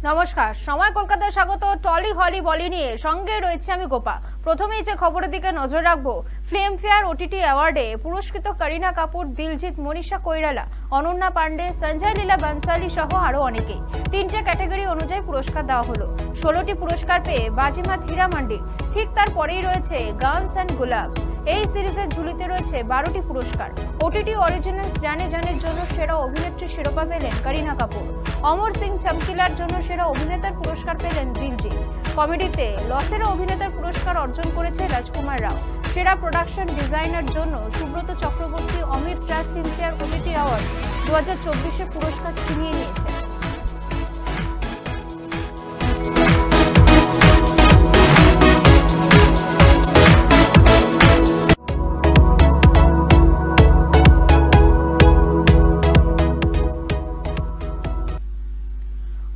নমস্কার, সময় কলকাতায় স্বাগত। টলি হলি বলি নিয়ে সঙ্গে রয়েছে আমি গোপা। প্রথমেই যে খবরের দিকে নজর রাখবো, ফিল্মফেয়ার ওটিটি অ্যাওয়ার্ডে পুরস্কৃত করিনা কাপুর, দিলজিৎ, মনীষা কৈরালা, অনন্যা পান্ডে, সঞ্জয় লীলা বানসালি সহ আরো অনেকেই। তিনটে ক্যাটাগরি অনুযায়ী পুরস্কার দেওয়া হলো। 16টি পুরস্কার পেয়ে বাজিমাত হীরা মান্ডির। ঠিক তারপরেই রয়েছে গানস অ্যান্ড গুলাবস। এই সিরিজের ঝুলিতে রয়েছে 12টি পুরস্কার। ওটিটি অরিজিনালস জানে জানের জন্য সেরা অভিনেত্রী শিরোপা পেলেন করিনা কাপুর। অমর সিং চমকিলার জন্য সেরা অভিনেতার পুরস্কার পেলেন দিলজিৎ। কমেডিতে লসেরা অভিনেতার পুরস্কার অর্জন করেছে রাজকুমার রাও। সেরা প্রোডাকশন ডিজাইনার জন্য সুব্রত চক্রবর্তী, অমিত রাজ ফিল্মফেয়ার ওটিটি অ্যাওয়ার্ড 2024-এ পুরস্কার ছিনিয়ে নিয়েছে।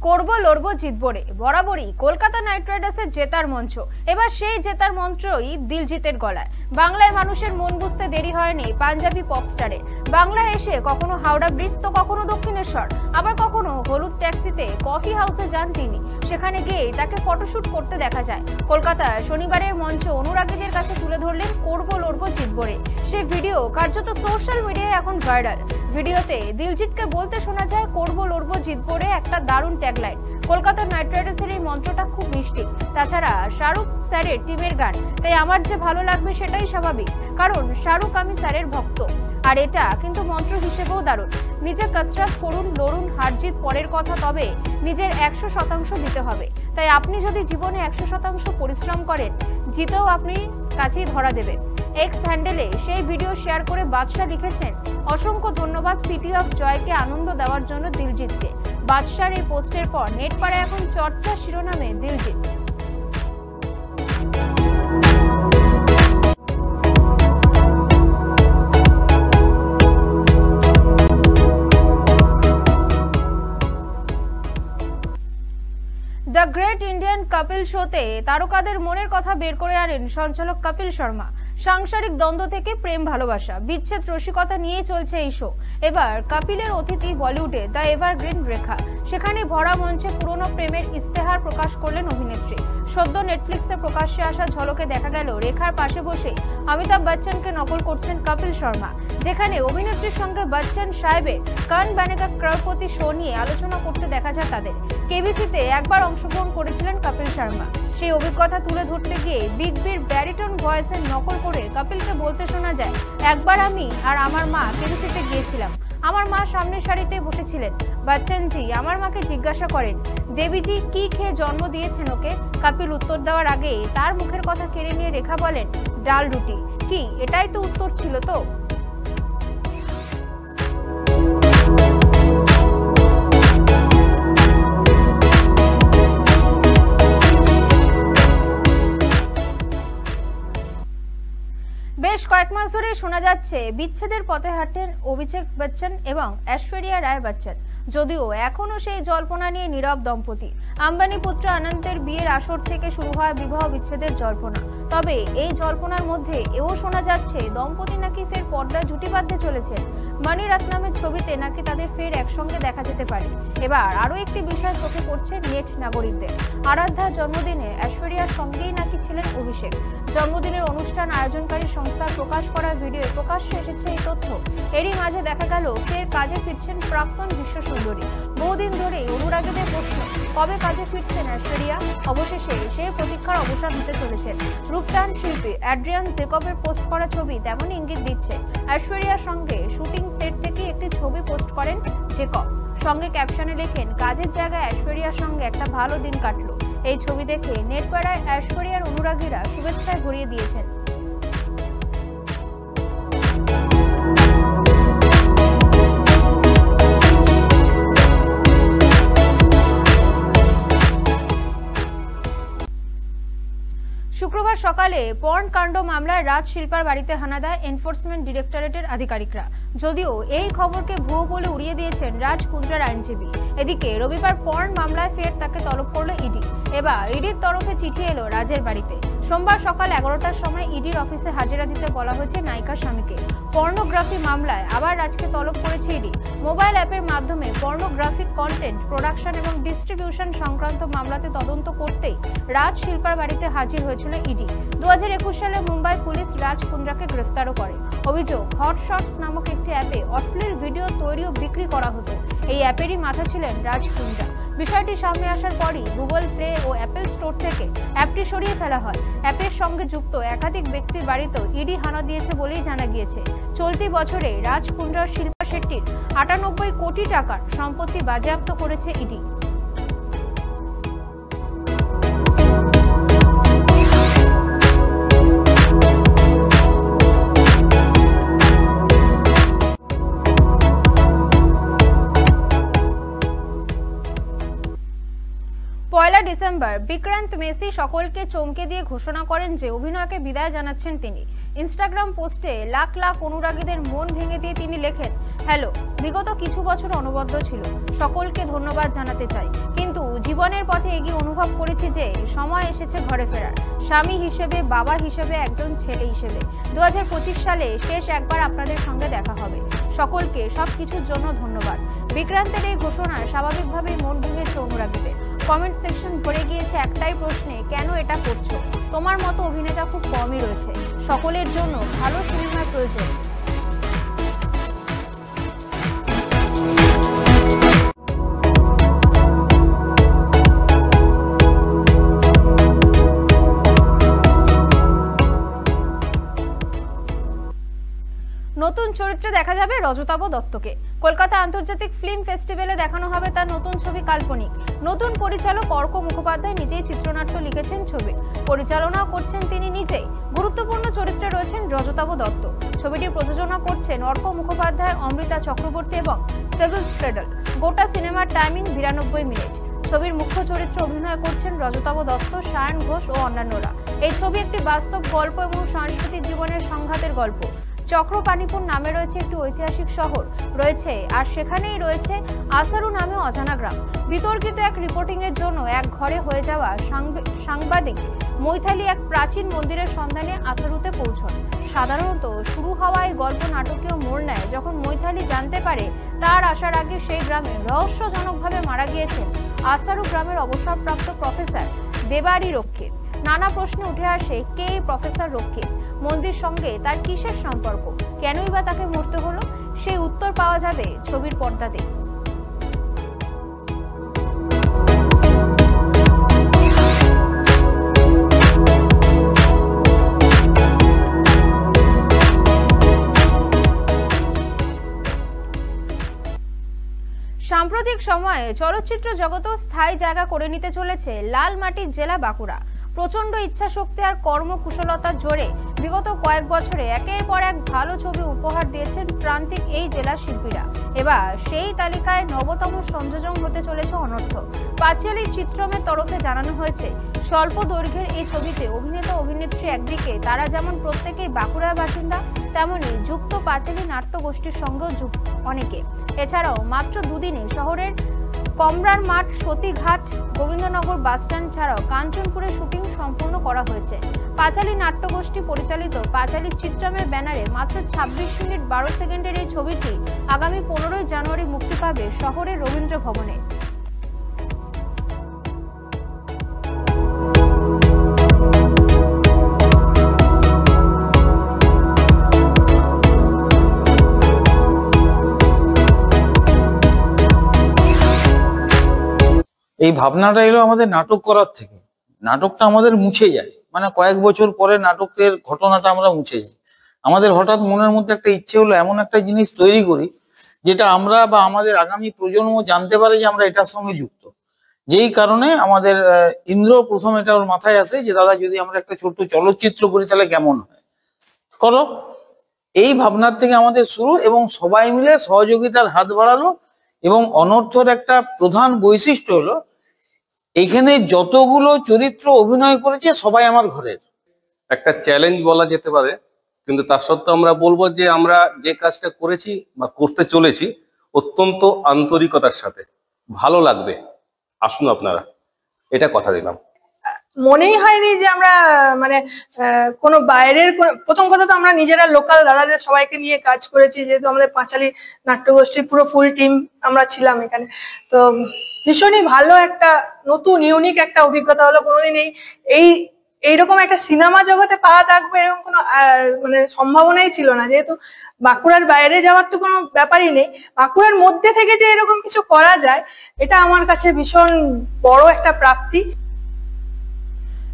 করবো লড়বো জিতবো রে, বরাবরই কলকাতা নাইট রাইডার্সের জেতার মঞ্চ। এবার সেই জেতার মন্ত্রই দিলজিতের গলায়। বাংলায় মানুষের মন বুঝতে দেরি হয়নি পাঞ্জাবি পপস্টারের। বাংলায় এসে কখনো হাওড়া ব্রিজ তো কখনো দক্ষিণেশ্বর, আবার কখনো হলুদ ট্যাক্সিতে কফি হাউসে যান তিনি। সেখানে গিয়ে তাকে ফটোশুট করতে দেখা যায়। কলকাতায় শনিবারের মঞ্চ অনুরাগীদের কাছে তুলে ধরলেন করবো লড়বো জিতবো রে। সেই ভিডিও কার্যত সোশ্যাল মিডিয়ায় এখন ভাইরাল। ভিডিওতে দিলজিৎকে বলতে শোনা যায় করবো লড়বো জিতবো রে, একটা দারুণ ট্যাগলাইন। কলকাতা নাইট রাইডার্সের এই মন্ত্রটা খুব মিষ্টি। তাছাড়া শাহরুখ স্যারের টিমের গান, তাই আমার যে ভালো লাগবে সেটাই স্বাভাবিক, কারণ শাহরুখ আমি স্যারের ভক্ত। আর এটা কিন্তু মন্ত্র হিসেবেও দারুণ। নিজে কসরত করুন, লড়ুন, হার জিত পরের কথা, তবে নিজের 100% দিতে হবে। তাই আপনি যদি জীবনে 100% পরিশ্রম করেন, জিতেও আপনি কাছেই ধরা দেবে। এক্স হ্যান্ডেলে সেই ভিডিও শেয়ার করে বাদশা লিখেছেন, অসংখ্য ধন্যবাদ সিটি অফ জয়কে আনন্দ দেওয়ার জন্য দিলজিৎকে। বাদশার এই পোস্টের পর নেটপাড়ায় এখন চর্চা শিরোনামে Diljit. The great Indian Kapil শোতে তারকাদের মনের কথা বের করে আনেন সঞ্চালক কপিল শর্মা। সাংসারিক দ্বন্দ্ব থেকে প্রেম, ভালোবাসা, বিচ্ছেদ, রসিকতা নিয়ে চলছে এই শো। এবার কপিলের অতিথি বলিউডে দ্য এভারগ্রিন রেখা। সেখানে ভরা মঞ্চে পুরনো প্রেমের ইস্তেহার প্রকাশ করলেন অভিনেত্রী। সদ্য নেটফ্লিক্সে প্রকাশ্যে আসা ঝলকে দেখা গেল রেখার পাশে বসে অমিতাভ বচ্চনকে নকল করছেন কপিল শর্মা। যেখানে অভিনেত্রীর সঙ্গে বচ্চন সাহেবের কন বানেগা ক্রোড়পতি শো নিয়ে আলোচনা করতে দেখা যায় তাদের। কেবিসিতে একবার অংশগ্রহণ করেছিলেন কপিল শর্মা। সেই অভিজ্ঞতা তুলে ধরতে গিয়ে বিগ বির ব্যারিটন ভয়েসের নকল করে কপিলকে বলতে শোনা যায়, একবার আমি আর আমার মা কেবিসিতে গিয়েছিলাম। আমার মা সামনের সারিতে বসেছিলেন। বচ্চনজি আমার মাকে জিজ্ঞাসা করেন, দেবীজি কি খেয়ে জন্ম দিয়েছেন ওকে? কপিল উত্তর দেওয়ার আগে তার মুখের কথা কেড়ে নিয়ে রেখা বলেন, ডাল রুটি। কি এটাই তো উত্তর ছিল তো? বেশ কয়েক মাস ধরে শোনা যাচ্ছে বিচ্ছেদের পথে হাঁটছেন অভিষেক বচ্চন এবং ঐশ্বরিয়া রায় বচ্চন। যদিও এখনো সেই জল্পনা নিয়ে নীরব দম্পতি। আম্বানি পুত্র অনন্তের বিয়ের আসর থেকে শুরু হয় বিবাহ বিচ্ছেদের জল্পনা। তবে এই জল্পনার মধ্যে এও শোনা যাচ্ছে দম্পতি নাকি ফের পর্দায় জুটি বাঁধতে চলেছেন। মণিরত্নমের ছবিতে নাকি তাদের ফের একসঙ্গে দেখা যেতে পারে। এবার আরো একটি বিষয় চোখে পড়ছে নেট নাগরিকদের। আরাধ্যার জন্মদিনে ঐশ্বরিয়ার সঙ্গেই নাকি ছিলেন অভিষেক। জন্মদিনের অনুষ্ঠান আয়োজনকারী সংস্থার প্রকাশ করা ভিডিও প্রকাশ্যে এসেছে এই তথ্য। এরই মাঝে দেখা গেল ফের কাজে ফিরছেন প্রাক্তন বিশ্ব সুন্দরী। বহুদিন ধরেই অনুরাগীদের প্রশ্ন, কবে কাজে ফিরছেন ঐশ্বরিয়া? অবশেষে সেই প্রতীক্ষার অবসান হতে চলেছে। রূপটান শিল্পী অ্যাড্রিয়ান জেকবের পোস্ট করা ছবি তেমনই ইঙ্গিত দিচ্ছে। ঐশ্বরিয়ার সঙ্গে শুটিং সেট থেকে একটি ছবি পোস্ট করেন জেকব। সঙ্গে ক্যাপশনে লেখেন, কাজের জায়গায় ঐশ্বরিয়ার সঙ্গে একটা ভালো দিন কাটলো। এই ছবি দেখে নেটপাড়ায় ঐশ্বরিয়ার অনুরাগীরা শুভেচ্ছায় ভরিয়ে দিয়েছেন। শুক্রবার সকালে পর্ন কাণ্ড মামলায় রাজ শিল্পার বাড়িতে হানা দেয় এনফোর্সমেন্ট ডিরেক্টরেটের আধিকারিকরা। যদিও এই খবরকে ভুয়ো বলে উড়িয়ে দিয়েছেন রাজ কুন্দ্রার আইনজীবী। এদিকে রবিবার পর্ন মামলায় ফের তাকে তলব করলো ইডি। এবার ইডির তরফে চিঠি এলো রাজের বাড়িতে। সোমবার সকাল 11টার সময় ইডির অফিসে হাজিরা দিতে বলা হয়েছে নায়িকা স্বামীকে। পর্নোগ্রাফি মামলায় আবার রাজকে তলব করেছে ইডি। মোবাইল অ্যাপের মাধ্যমে পর্নোগ্রাফিক কন্টেন্ট প্রোডাকশন এবং ডিস্ট্রিবিউশন সংক্রান্ত মামলাতে তদন্ত করতেই রাজ শিল্পার বাড়িতে হাজির হয়েছিল ইডি। 2021 সালে মুম্বাই পুলিশ রাজ কুন্দ্রাকে গ্রেফতারও করে। অভিযোগ, হট শটস নামক একটি অ্যাপে অশ্লীল ভিডিও তৈরি ও বিক্রি করা হতো। এই অ্যাপেরই মাথা ছিলেন রাজ কুন্দ্রা। বিষয়টি সামনে আসার পরই গুগল প্লে ও অ্যাপেল স্টোর থেকে অ্যাপটি সরিয়ে ফেলা হয়। অ্যাপের সঙ্গে যুক্ত একাধিক ব্যক্তির বাড়িতেও ইডি হানা দিয়েছে বলেই জানা গিয়েছে। চলতি বছরে রাজ কুন্দ্রার শিল্পা শেট্টির 98 কোটি টাকার সম্পত্তি বাজেয়াপ্ত করেছে ইডি। পয়লা ডিসেম্বর বিক্রান্ত মেসি সকলকে চমকে দিয়ে ঘোষণা করেন যে অভিনয়কে বিদায় জানাচ্ছেন তিনি। ইনস্টাগ্রাম পোস্টে লাখ লাখ অনুরাগীদের মন ভেঙে দিয়ে তিনি লেখেন, হ্যালো, বিগত কিছু বছর অনবদ্য ছিল, সকলকে ধন্যবাদ জানাতে চাই, কিন্তু জীবনের পথে এগিয়ে অনুভব করেছি যে সময় এসেছে ঘরে ফেরার, স্বামী হিসেবে, বাবা হিসেবে, একজন ছেলে হিসেবে। 2025 সালে শেষ একবার আপনাদের সঙ্গে দেখা হবে। সকলকে সবকিছুর জন্য ধন্যবাদ। বিক্রান্তের এই ঘোষণায় স্বাভাবিকভাবেই মন ভেঙেছে অনুরাগীদের। কমেন্ট সেকশন ভরে গিয়েছে একটাই প্রশ্নে, কেন এটা করছো? তোমার মতো অভিনেতা খুব কমই রয়েছে। সকলের জন্য ভালো সিনেমার প্রয়োজন। নতুন চরিত্রে দেখা যাবে রজতাভ দত্তকে। কলকাতা আন্তর্জাতিক ফিল্ম ফেস্টিভ্যালে দেখানো হবে তার নতুন ছবি কাল্পনিক। নতুন পরিচালক অর্ক মুখোপাধ্যায় নিজেই চিত্রনাট্য লিখেছেন, ছবি পরিচালনা করছেন তিনি নিজেই। গুরুত্বপূর্ণ চরিত্রে রয়েছেন রজতাভ দত্ত। ছবিটি প্রযোজনা করছেন অর্ক মুখোপাধ্যায়, অমৃতা চক্রবর্তী এবং সেভিল স্ট্রেডল। গোটা সিনেমার টাইমিং 92 মিনিট। ছবির মুখ্য চরিত্রে অভিনয় করছেন রজতাভ দত্ত, সায়ন ঘোষ ও অন্যান্যরা। এই ছবি একটি বাস্তব গল্প এবং সাংস্কৃতিক জীবনের সংঘাতের গল্প। চক্রপাণিপুর নামে রয়েছে একটি ঐতিহাসিক শহর রয়েছে, আর সেখানেই রয়েছে আসারু নামে অজানা গ্রাম। বিতর্কিত এক রিপোর্টিং এর জন্য এক ঘরে হয়ে যাওয়া সাংবাদিক মৈথালি এক প্রাচীন মন্দিরের সন্ধানে আসারুতে পৌঁছন। সাধারণত শুরু হওয়া এই গল্প নাটকীয় মোড় নেয় যখন মৈথালি জানতে পারে তার আসার আগে সেই গ্রামে রহস্যজনকভাবে মারা গিয়েছেন আসারু গ্রামের অবসরপ্রাপ্ত প্রফেসর দেবারি রক্ষিত। নানা প্রশ্ন উঠে আসে, কে এই প্রফেসর রক্ষিত? মন্দির সঙ্গে তার কিসের সম্পর্ক? কেনই বা তাকে মরতে হলো? সেই উত্তর পাওয়া যাবে ছবির পর্দাতে। সাম্প্রতিক সময়ে চলচ্চিত্র জগতেও স্থায়ী জায়গা করে নিতে চলেছে লাল মাটির জেলা বাঁকুড়া। প্রচন্ড ইচ্ছা শক্তি আর কর্মকুশলতার জোরে বিগত কয়েক বছরে একের পর এক ভালো ছবি উপহার দিয়েছেন প্রান্তিক এই জেলা শিল্পীরা। এবার সেই তালিকায় নবতম সংযোজন হতে চলেছে অনর্থ। পাঁচালী চিত্রমের তরফে জানানো হয়েছে, স্বল্প দৈর্ঘ্যের এই ছবিতে অভিনেতা অভিনেত্রী একদিকে তারা যেমন প্রত্যেকেই বাঁকুড়ার বাসিন্দা, তেমনি যুক্ত পাঁচালী নাট্য গোষ্ঠীর সঙ্গেও যুক্ত অনেকে। এছাড়াও মাত্র দুদিনে শহরের কমরার মাঠ, সতীঘাট, গোবিন্দনগর বাসস্ট্যান্ড ছাড়াও কাঞ্চনপুরে শুটিং সম্পূর্ণ করা হয়েছে। পাঁচালী নাট্যগোষ্ঠী পরিচালিত পাঁচালী চিত্রমের ব্যানারে মাত্র 26 মিনিট 12 সেকেন্ডের এই ছবিটি আগামী 15 জানুয়ারি মুক্তি পাবে শহরের রবীন্দ্র ভবনে। এই ভাবনাটা এলো আমাদের নাটক করার থেকে। নাটকটা আমাদের মুছে যায়, মানে কয়েক বছর পরে নাটকের ঘটনাটা আমরা মুছে যাই। আমাদের হঠাৎ মনের মধ্যে একটা ইচ্ছে হলো এমন একটা জিনিস তৈরি করি যেটা আমরা বা আমাদের আগামী প্রজন্ম জানতে পারে যে আমরা এটার সঙ্গে যুক্ত। যেই কারণে আমাদের ইন্দ্র প্রথম এটা ওর মাথায় আসে যে দাদা যদি আমরা একটা ছোট্ট চলচ্চিত্র করি তাহলে কেমন হয়, করো। এই ভাবনার থেকে আমাদের শুরু এবং সবাই মিলে সহযোগিতার হাত বাড়ালো। এবং অনর্থর একটা প্রধান বৈশিষ্ট্য হলো এখানে যতগুলো চরিত্র অভিনয় করেছে সবাই আমার ঘরের। একটা চ্যালেঞ্জ বলা যেতে পারে, কিন্তু তার সত্ত্বেও আমরা বলবো যে আমরা যে কাজটা করেছি বা করতে চলেছি অত্যন্ত আন্তরিকতার সাথে। ভালো লাগবে, আসুন আপনারা, এটা কথা দিলাম। মনেই হয়নি যে আমরা মানে কোনো বাইরের প্রথম কথা তো আমরা নিজেরা লোকাল দাদাদের সবাইকে নিয়ে কাজ করেছি, যেহেতু আমাদের পাঁচালী নাট্যগোষ্ঠীর পুরো ফুল টিম আমরা ছিলাম এখানে। তো ভীষণই ভালো একটা নতুন ইউনিক একটা অভিজ্ঞতা হলো। কোনোদিন এইরকম একটা সিনেমা জগতে পা রাখবো এরকম কোনো মানে সম্ভাবনাই ছিল না, যেহেতু বাঁকুড়ার বাইরে যাওয়ার তো কোনো ব্যাপারই নেই। বাঁকুড়ার মধ্যে থেকে যে এরকম কিছু করা যায়, এটা আমার কাছে ভীষণ বড় একটা প্রাপ্তি।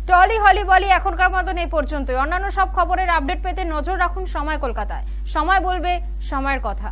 টলি হলি বলি এখনকার মতন এই পর্যন্তই। অন্যান্য সব খবরের আপডেট পেতে নজর রাখুন সময় কলকাতায়। সময় বলবে সময়ের কথা।